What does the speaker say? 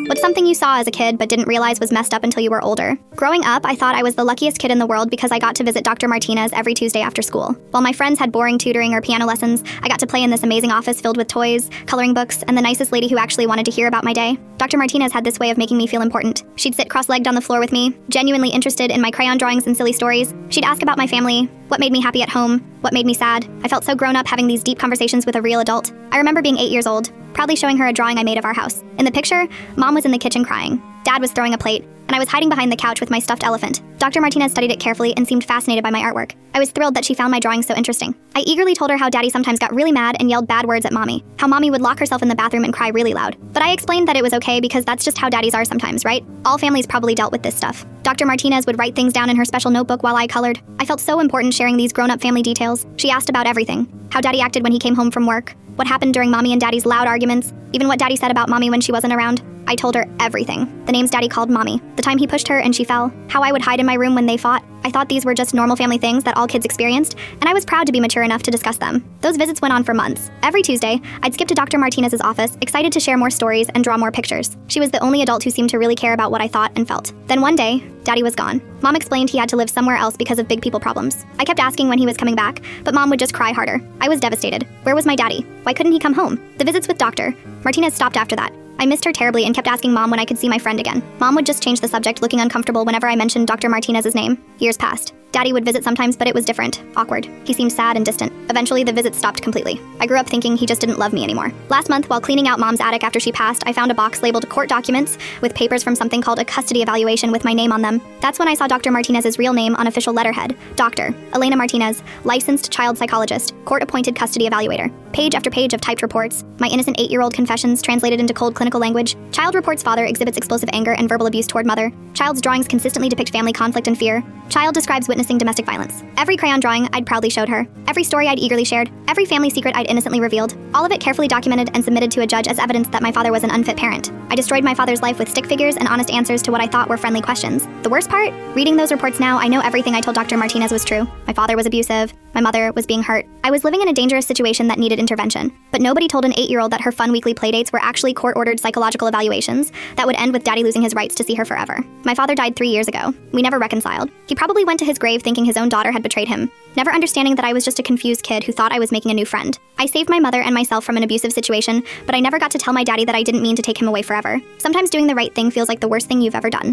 What's something you saw as a kid but didn't realize was messed up until you were older? Growing up, I thought I was the luckiest kid in the world because I got to visit Dr. Martinez every Tuesday after school. While my friends had boring tutoring or piano lessons, I got to play in this amazing office filled with toys, coloring books, and the nicest lady who actually wanted to hear about my day. Dr. Martinez had this way of making me feel important. She'd sit cross-legged on the floor with me, genuinely interested in my crayon drawings and silly stories. She'd ask about my family, what made me happy at home, what made me sad. I felt so grown up having these deep conversations with a real adult. I remember being 8 years old, proudly showing her a drawing I made of our house. In the picture, Mom was in the kitchen crying. Dad was throwing a plate, and I was hiding behind the couch with my stuffed elephant. Dr. Martinez studied it carefully and seemed fascinated by my artwork. I was thrilled that she found my drawings so interesting. I eagerly told her how Daddy sometimes got really mad and yelled bad words at Mommy, how Mommy would lock herself in the bathroom and cry really loud. But I explained that it was okay because that's just how daddies are sometimes, right? All families probably dealt with this stuff. Dr. Martinez would write things down in her special notebook while I colored. I felt so important sharing these grown-up family details. She asked about everything. How Daddy acted when he came home from work, what happened during Mommy and Daddy's loud arguments, even what Daddy said about Mommy when she wasn't around. I told her everything. The names Daddy called Mommy, the time he pushed her and she fell, how I would hide in my room when they fought. I thought these were just normal family things that all kids experienced, and I was proud to be mature enough to discuss them. Those visits went on for months. Every Tuesday, I'd skip to Dr. Martinez's office, excited to share more stories and draw more pictures. She was the only adult who seemed to really care about what I thought and felt. Then one day, Daddy was gone. Mom explained he had to live somewhere else because of big people problems. I kept asking when he was coming back, but Mom would just cry harder. I was devastated. Where was my daddy? Why couldn't he come home? The visits with Dr. Martinez stopped after that. I missed her terribly and kept asking Mom when I could see my friend again. Mom would just change the subject, looking uncomfortable whenever I mentioned Dr. Martinez's name. Years passed. Daddy would visit sometimes, but it was different, awkward. He seemed sad and distant. Eventually, the visits stopped completely. I grew up thinking he just didn't love me anymore. Last month, while cleaning out Mom's attic after she passed, I found a box labeled court documents with papers from something called a custody evaluation with my name on them. That's when I saw Dr. Martinez's real name on official letterhead. Dr. Elena Martinez, licensed child psychologist, court-appointed custody evaluator. Page after page of typed reports. My innocent 8-year-old confessions translated into cold clinical language. Child reports father exhibits explosive anger and verbal abuse toward mother. Child's drawings consistently depict family conflict and fear. Child describes witnessing domestic violence. Every crayon drawing I'd proudly showed her. Every story I'd eagerly shared. Every family secret I'd innocently revealed. All of it carefully documented and submitted to a judge as evidence that my father was an unfit parent. I destroyed my father's life with stick figures and honest answers to what I thought were friendly questions. The worst part? Reading those reports now, I know everything I told Dr. Martinez was true. My father was abusive. My mother was being hurt. I was living in a dangerous situation that needed intervention. But nobody told an 8-year-old that her fun weekly playdates were actually court-ordered psychological evaluations that would end with Daddy losing his rights to see her forever. My father died 3 years ago. We never reconciled. He probably went to his grave thinking his own daughter had betrayed him, never understanding that I was just a confused kid who thought I was making a new friend. I saved my mother and myself from an abusive situation, but I never got to tell my daddy that I didn't mean to take him away forever. Sometimes doing the right thing feels like the worst thing you've ever done.